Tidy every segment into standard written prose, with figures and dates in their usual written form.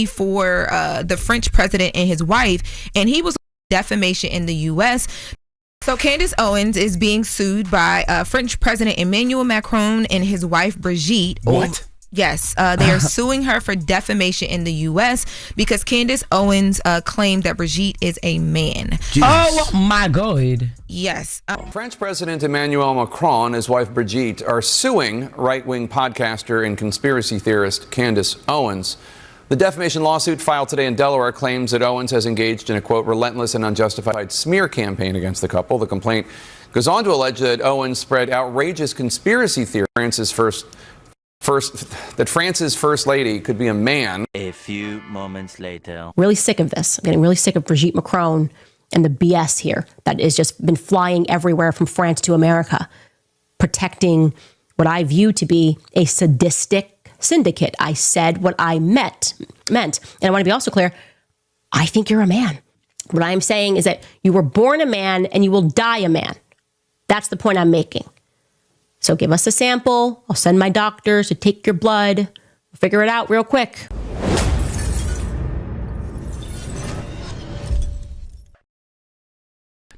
for the French president and his wife, and he was defamation in the U.S. So Candace Owens is being sued by French President Emmanuel Macron and his wife Brigitte. What? Yes, they are suing her for defamation in the U.S. because Candace Owens claimed that Brigitte is a man. Jeez. Oh my God. Yes. French President Emmanuel Macron and his wife Brigitte are suing right-wing podcaster and conspiracy theorist Candace Owens. The defamation lawsuit filed today in Delaware claims that Owens has engaged in a, quote, relentless and unjustified smear campaign against the couple. The complaint goes on to allege that Owens spread outrageous conspiracy theories. That France's first lady could be a man. A few moments later. Really sick of this. I'm getting really sick of Brigitte Macron and the BS here that has just been flying everywhere from France to America, protecting what I view to be a sadistic syndicate. I said what I meant. And I want to be also clear, I think you're a man. What I'm saying is that you were born a man and you will die a man. That's the point I'm making. So give us a sample. I'll send my doctors to take your blood. We'll figure it out real quick.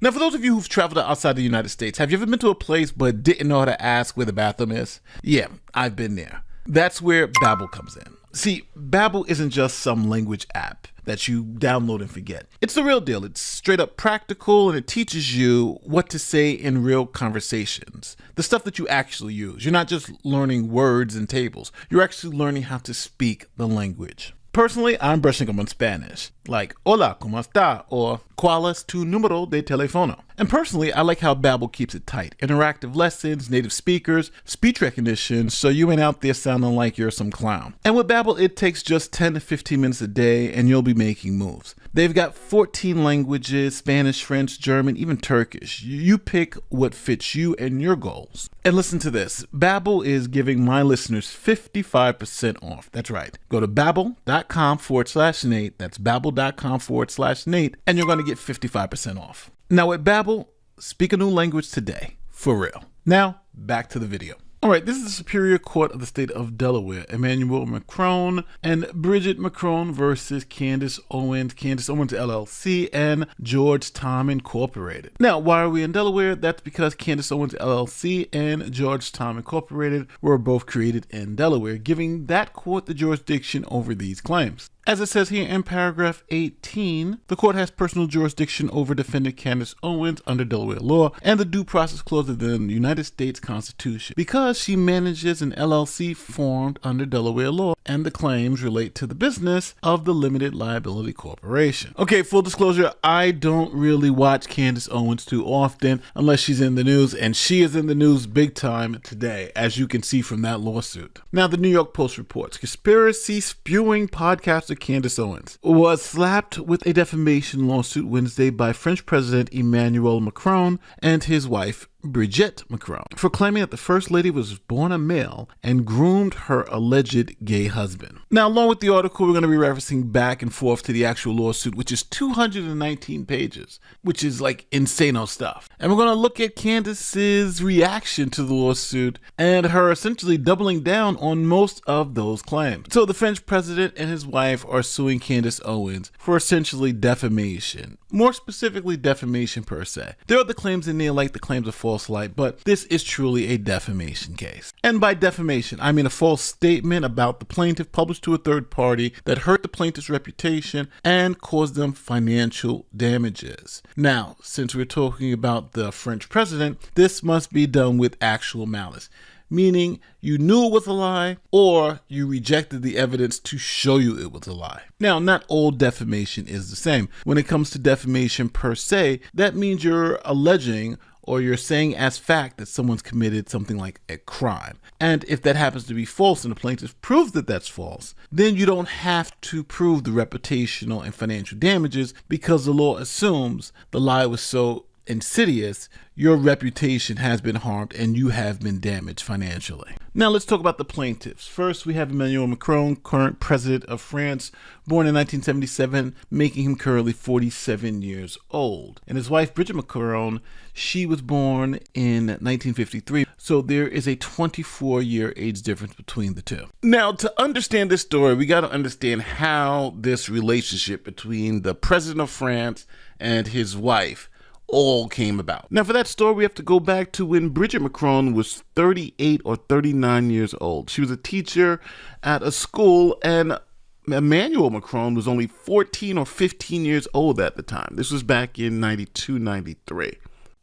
Now, for those of you who've traveled outside the United States, have you ever been to a place but didn't know how to ask where the bathroom is? Yeah, I've been there. That's where Babbel comes in. See, Babbel isn't just some language app that you download and forget. It's the real deal. It's straight up practical, and it teaches you what to say in real conversations. The stuff that you actually use. You're not just learning words and tables. You're actually learning how to speak the language. Personally, I'm brushing up on Spanish, like hola, ¿cómo está? Or ¿cuál es tu número de teléfono? And personally, I like how Babbel keeps it tight. Interactive lessons, native speakers, speech recognition, so you ain't out there sounding like you're some clown. And with Babbel, it takes just 10 to 15 minutes a day, and you'll be making moves. They've got 14 languages, Spanish, French, German, even Turkish. You pick what fits you and your goals. And listen to this. Babbel is giving my listeners 55% off. That's right. Go to babbel.com/Nate. That's babbel.com/Nate. And you're going to get 55% off. Now with Babbel, speak a new language today. For real. Now, back to the video. All right, this is the Superior Court of the State of Delaware. Emmanuel Macron and Brigitte Macron versus Candace Owens, Candace Owens LLC, and Georgetown Incorporated. Now, why are we in Delaware? That's because Candace Owens LLC and Georgetown Incorporated were both created in Delaware, giving that court the jurisdiction over these claims. As it says here in paragraph 18, the court has personal jurisdiction over defendant Candace Owens under Delaware law and the due process clause of the United States Constitution because she manages an LLC formed under Delaware law and the claims relate to the business of the limited liability corporation. Okay, full disclosure, I don't really watch Candace Owens too often unless she's in the news, and she is in the news big time today, as you can see from that lawsuit. Now, the New York Post reports, conspiracy spewing podcaster Candace Owens was slapped with a defamation lawsuit Wednesday by French President Emmanuel Macron and his wife Brigitte Macron for claiming that the First Lady was born a male and groomed her alleged gay husband. Now, along with the article, we're going to be referencing back and forth to the actual lawsuit, which is 219 pages, which is like insano stuff. And we're going to look at Candace's reaction to the lawsuit and her essentially doubling down on most of those claims. So the French president and his wife are suing Candace Owens for essentially defamation. More specifically, defamation per se. There are the claims in there like the claims of false light, but this is truly a defamation case. And by defamation, I mean a false statement about the plaintiff published to a third party that hurt the plaintiff's reputation and caused them financial damages. Now, since we're talking about the French president, this must be done with actual malice. Meaning you knew it was a lie or you rejected the evidence to show you it was a lie. Now, not all defamation is the same. When it comes to defamation per se, that means you're alleging or you're saying as fact that someone's committed something like a crime. And if that happens to be false and the plaintiff proves that that's false, then you don't have to prove the reputational and financial damages because the law assumes the lie was so insidious, your reputation has been harmed and you have been damaged financially. Now let's talk about the plaintiffs. First, we have Emmanuel Macron, current president of France, born in 1977, making him currently 47 years old. And his wife, Brigitte Macron, she was born in 1953. So there is a 24-year age difference between the two. Now, to understand this story, we got to understand how this relationship between the president of France and his wife all came about. Now, for that story, we have to go back to when Brigitte Macron was 38 or 39 years old. She was a teacher at a school, and Emmanuel Macron was only 14 or 15 years old at the time. This was back in 92, 93.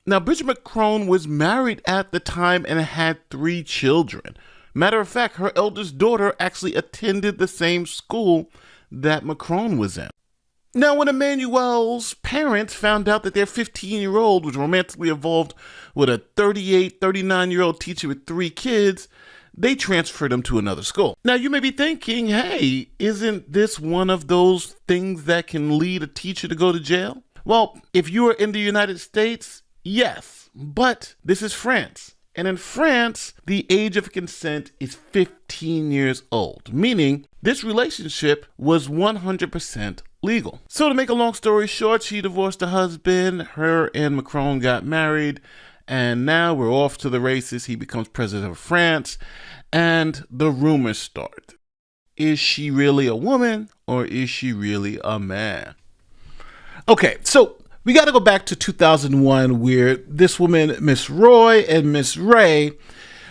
Now, Brigitte Macron was married at the time and had 3 children. Matter of fact, her eldest daughter actually attended the same school that Macron was in. Now, when Emmanuel's parents found out that their 15-year-old was romantically involved with a 38, 39-year-old teacher with 3 kids, they transferred him to another school. Now, you may be thinking, hey, isn't this one of those things that can lead a teacher to go to jail? Well, if you are in the United States, yes, but this is France. And in France, the age of consent is 15 years old, meaning this relationship was 100% legal. So to make a long story short, she divorced her husband, her and Macron got married, and now we're off to the races. He becomes president of France, and the rumors start. Is she really a woman, or is she really a man? Okay, so we got to go back to 2001, where this woman, Miss Roy and Miss Ray,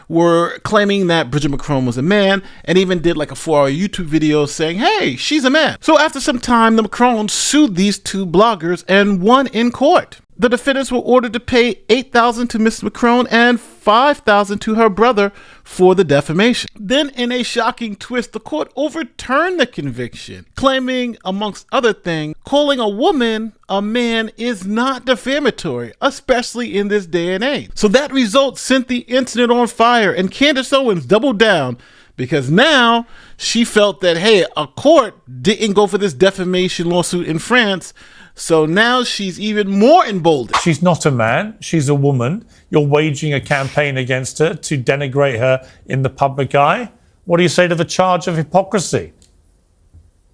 were claiming that Brigitte Macron was a man, and even did like a 4-hour YouTube video saying, hey, she's a man. So after some time, the Macrons sued these 2 bloggers and won in court. The defendants were ordered to pay $8,000 to Miss Macron and $5,000 to her brother for the defamation. Then, in a shocking twist, the court overturned the conviction, claiming, amongst other things, calling a woman a man is not defamatory, especially in this day and age. So that result sent the internet on fire, and Candace Owens doubled down, because now she felt that, hey, a court didn't go for this defamation lawsuit in France. So now she's even more emboldened. She's not a man, she's a woman. You're waging a campaign against her to denigrate her in the public eye. What do you say to the charge of hypocrisy?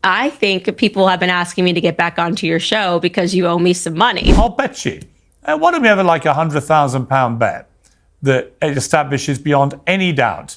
I think people have been asking me to get back onto your show because you owe me some money. I'll bet you. Why don't we have like £100,000 bet that it establishes beyond any doubt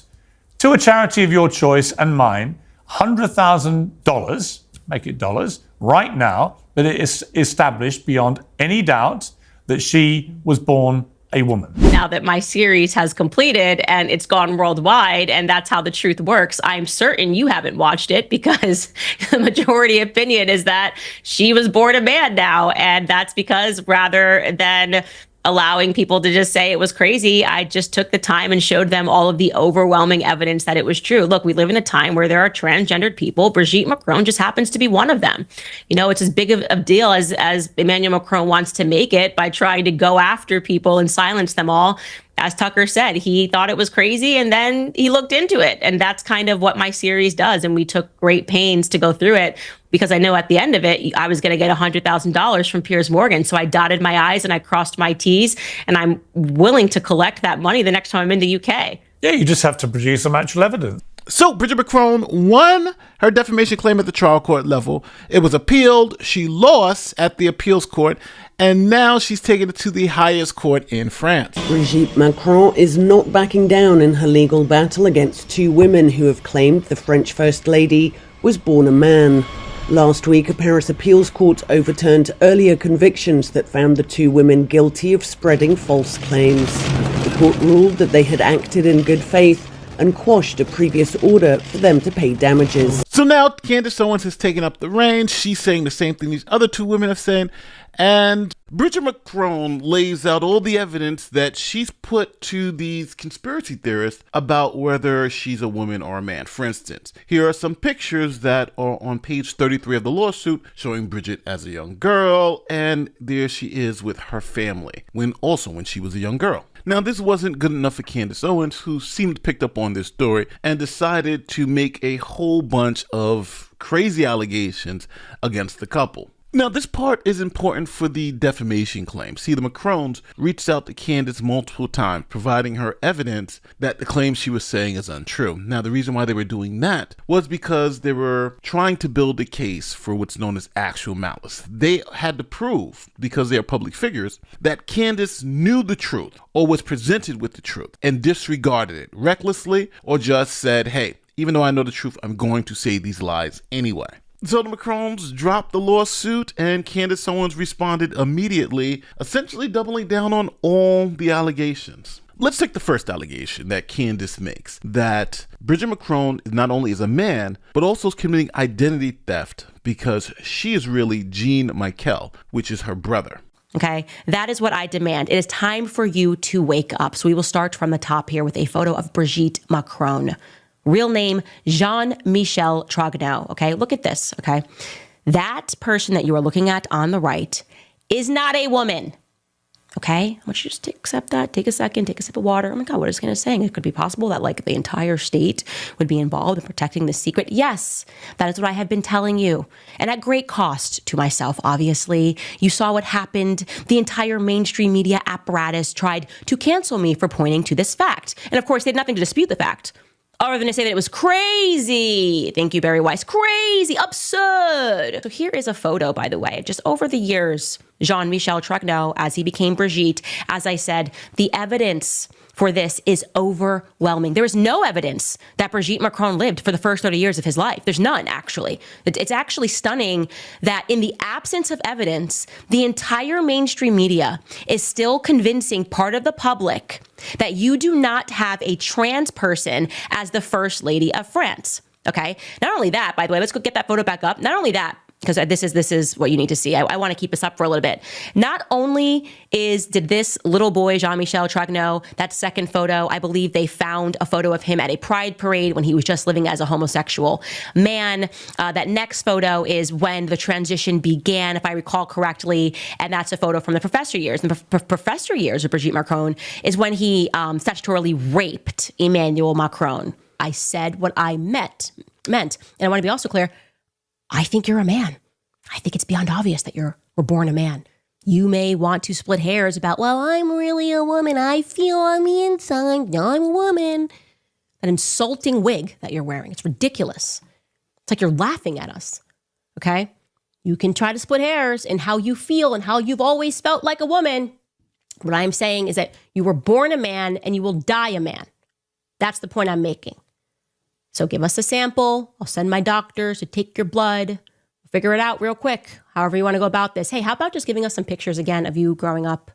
to a charity of your choice and mine, $100,000, make it dollars, right now, that it is established beyond any doubt that she was born a woman. Now that my series has completed and it's gone worldwide, and that's how the truth works, I'm certain you haven't watched it, because the majority opinion is that she was born a man now. And that's because rather than allowing people to just say it was crazy, I just took the time and showed them all of the overwhelming evidence that it was true. Look, we live in a time where there are transgendered people. Brigitte Macron just happens to be one of them. You know, it's as big of a deal as Emmanuel Macron wants to make it by trying to go after people and silence them all. As Tucker said, he thought it was crazy, and then he looked into it. And that's kind of what my series does. And we took great pains to go through it, because I know at the end of it, I was going to get $100,000 from Piers Morgan. So I dotted my I's and I crossed my T's, and I'm willing to collect that money the next time I'm in the UK. Yeah, you just have to produce some actual evidence. So Brigitte Macron won her defamation claim at the trial court level. It was appealed. She lost at the appeals court, and now she's taking it to the highest court in France. Brigitte Macron is not backing down in her legal battle against 2 women who have claimed the French First Lady was born a man. Last week, a Paris appeals court overturned earlier convictions that found the 2 women guilty of spreading false claims. The court ruled that they had acted in good faith and quashed a previous order for them to pay damages. So now Candace Owens has taken up the reins. She's saying the same thing these other 2 women have said. And Brigitte Macron lays out all the evidence that she's put to these conspiracy theorists about whether she's a woman or a man. For instance, here are some pictures that are on page 33 of the lawsuit showing Brigitte as a young girl, and there she is with her family, when she was a young girl. Now, this wasn't good enough for Candace Owens, who seemed picked up on this story and decided to make a whole bunch of crazy allegations against the couple. Now, this part is important for the defamation claim. See, the Macrons reached out to Candace multiple times, providing her evidence that the claim she was saying is untrue. Now, the reason why they were doing that was because they were trying to build a case for what's known as actual malice. They had to prove, because they are public figures, that Candace knew the truth or was presented with the truth and disregarded it recklessly, or just said, hey, even though I know the truth, I'm going to say these lies anyway. So the Macrons dropped the lawsuit, and Candace Owens responded immediately, essentially doubling down on all the allegations. Let's take the first allegation that Candace makes, that Brigitte Macron not only is a man, but also is committing identity theft because she is really Jean Michael, which is her brother. Okay, that is what I demand. It is time for you to wake up. So we will start from the top here with a photo of Brigitte Macron. Real name, Jean-Michel Trogneau. Okay, look at this. Okay, that person that you are looking at on the right is not a woman. Okay, I want you to just accept that. Take a second, take a sip of water. Oh my God, what is Candace saying? It could be possible that like the entire state would be involved in protecting the secret. Yes, that is what I have been telling you. And at great cost to myself, obviously. You saw what happened. The entire mainstream media apparatus tried to cancel me for pointing to this fact. And of course, they had nothing to dispute the fact, other than to say that it was crazy. Thank you, Barry Weiss. Crazy, absurd. So here is a photo, by the way, just over the years, Jean-Michel Trogneau, as he became Brigitte. As I said, the evidence for this is overwhelming. There is no evidence that Brigitte Macron lived for the first 30 years of his life. There's none, actually. It's actually stunning that in the absence of evidence, the entire mainstream media is still convincing part of the public that you do not have a trans person as the First Lady of France. Okay? Not only that, by the way, let's go get that photo back up. Not only that, because this is what you need to see. I want to keep this up for a little bit. Not only did this little boy, Jean-Michel Trogneau, that second photo, I believe they found a photo of him at a pride parade when he was just living as a homosexual man. That next photo is when the transition began, if I recall correctly, and that's a photo from the professor years. And the professor years of Brigitte Macron is when he statutorily raped Emmanuel Macron. I said what I meant. And I want to be also clear, I think you're a man. I think it's beyond obvious that you were born a man. You may want to split hairs about, well, I'm really a woman. I feel on the inside, I'm a woman. That insulting wig that you're wearing, it's ridiculous. It's like you're laughing at us, okay? You can try to split hairs in how you feel and how you've always felt like a woman. What I'm saying is that you were born a man and you will die a man. That's the point I'm making. So give us a sample. I'll send my doctors to take your blood. We'll figure it out real quick, however you want to go about this. Hey, how about just giving us some pictures again of you growing up,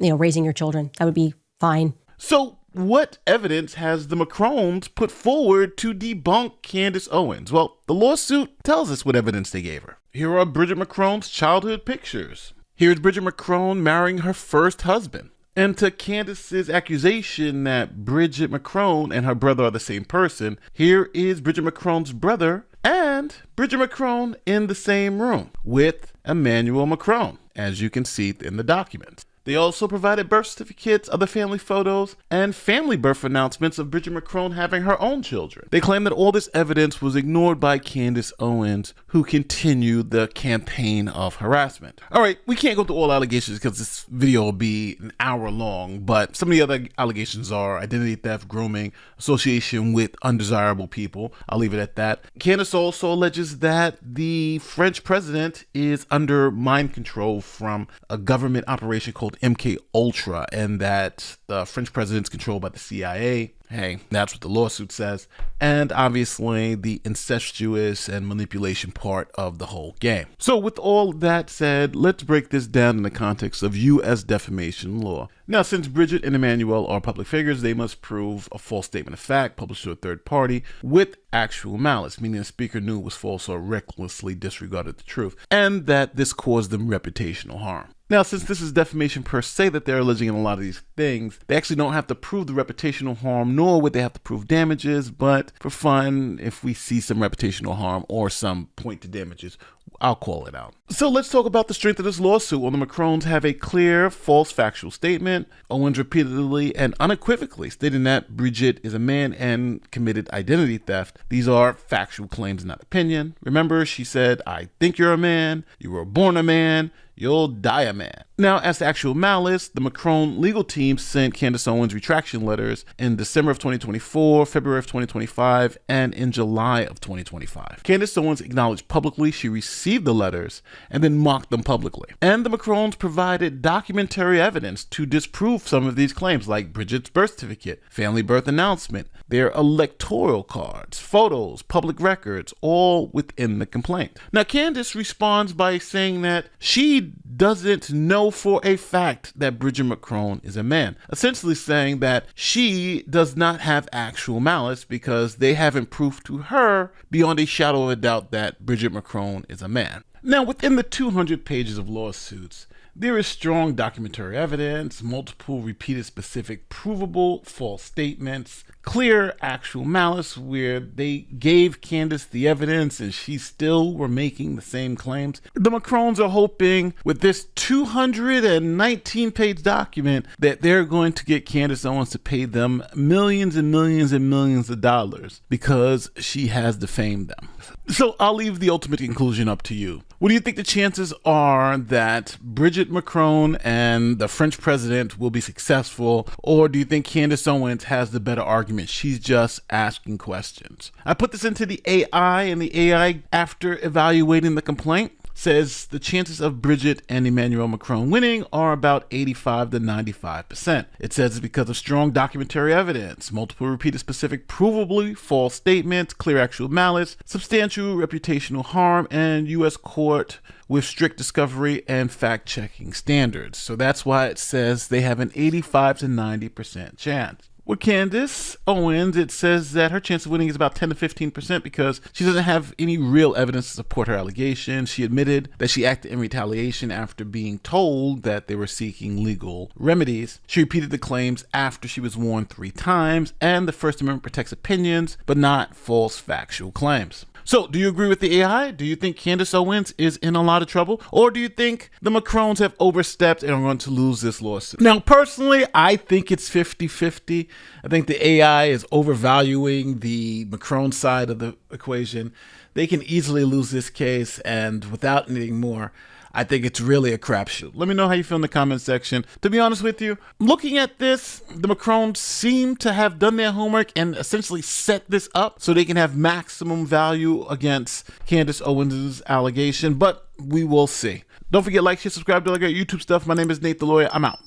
raising your children? That would be fine. So what evidence has the Macrons put forward to debunk Candace Owens? Well, the lawsuit tells us what evidence they gave her. Here are Brigitte Macron's childhood pictures. Here's Brigitte Macron marrying her first husband. And to Candace's accusation that Brigitte Macron and her brother are the same person, here is Brigitte Macron's brother and Brigitte Macron in the same room with Emmanuel Macron, as you can see in the documents. They also provided birth certificates, other family photos, and family birth announcements of Brigitte Macron having her own children. They claim that all this evidence was ignored by Candace Owens, who continued the campaign of harassment. All right, we can't go through all allegations because this video will be an hour long, but some of the other allegations are identity theft, grooming, association with undesirable people. I'll leave it at that. Candace also alleges that the French president is under mind control from a government operation called MK Ultra, and that the French president's controlled by the CIA. Hey, that's what the lawsuit says. And obviously the incestuous and manipulation part of the whole game. So with all that said, let's break this down in the context of U.S. defamation law. Now, since Brigitte and Emmanuel are public figures, they must prove a false statement of fact published to a third party with actual malice, meaning the speaker knew it was false or recklessly disregarded the truth, and that this caused them reputational harm. Now, since this is defamation per se that they're alleging in a lot of these things, they actually don't have to prove the reputational harm, nor would they have to prove damages. But for fun, if we see some reputational harm or some point to damages, I'll call it out. So let's talk about the strength of this lawsuit. Well, the Macrons have a clear, false factual statement. Owens repeatedly and unequivocally stating that Brigitte is a man and committed identity theft. These are factual claims, not opinion. Remember, she said, I think you're a man, you were born a man, you'll die a man. Now, as to actual malice, the Macron legal team sent Candace Owens retraction letters in December of 2024, February of 2025, and in July of 2025. Candace Owens acknowledged publicly she received the letters and then mocked them publicly. And the Macrons provided documentary evidence to disprove some of these claims, like Brigitte's birth certificate, family birth announcement, their electoral cards, photos, public records, all within the complaint. Now, Candace responds by saying that she doesn't know for a fact that Brigitte Macron is a man, essentially saying that she does not have actual malice because they haven't proved to her beyond a shadow of a doubt that Brigitte Macron is a man. Now, within the 200 pages of lawsuits, there is strong documentary evidence, multiple repeated specific provable false statements, clear actual malice where they gave Candace the evidence and she still were making the same claims. The Macrons are hoping with this 219-page document that they're going to get Candace Owens to pay them millions and millions and millions of dollars because she has defamed them. So I'll leave the ultimate conclusion up to you. What do you think the chances are that Brigitte Macron and the French president will be successful, or do you think Candace Owens has the better argument? She's just asking questions. I put this into the AI, and the AI, after evaluating the complaint, says the chances of Brigitte and Emmanuel Macron winning are about 85 to 95%. It says it's because of strong documentary evidence, multiple repeated specific provably false statements, clear actual malice, substantial reputational harm, and U.S. court with strict discovery and fact-checking standards. So that's why it says they have an 85 to 90% chance. With Candace Owens, it says that her chance of winning is about 10 to 15% because she doesn't have any real evidence to support her allegation. She admitted that she acted in retaliation after being told that they were seeking legal remedies. She repeated the claims after she was warned 3 times, and the First Amendment protects opinions, but not false factual claims. So, do you agree with the AI? Do you think Candace Owens is in a lot of trouble? Or do you think the Macrons have overstepped and are going to lose this lawsuit? Now, personally, I think it's 50-50. I think the AI is overvaluing the Macron side of the equation. They can easily lose this case, and without needing more, I think it's really a crapshoot. Let me know how you feel in the comment section. To be honest with you, looking at this, the Macrons seem to have done their homework and essentially set this up so they can have maximum value against Candace Owens' allegation, but we will see. Don't forget, like, share, subscribe to like our YouTube stuff. My name is Nate the Lawyer. I'm out.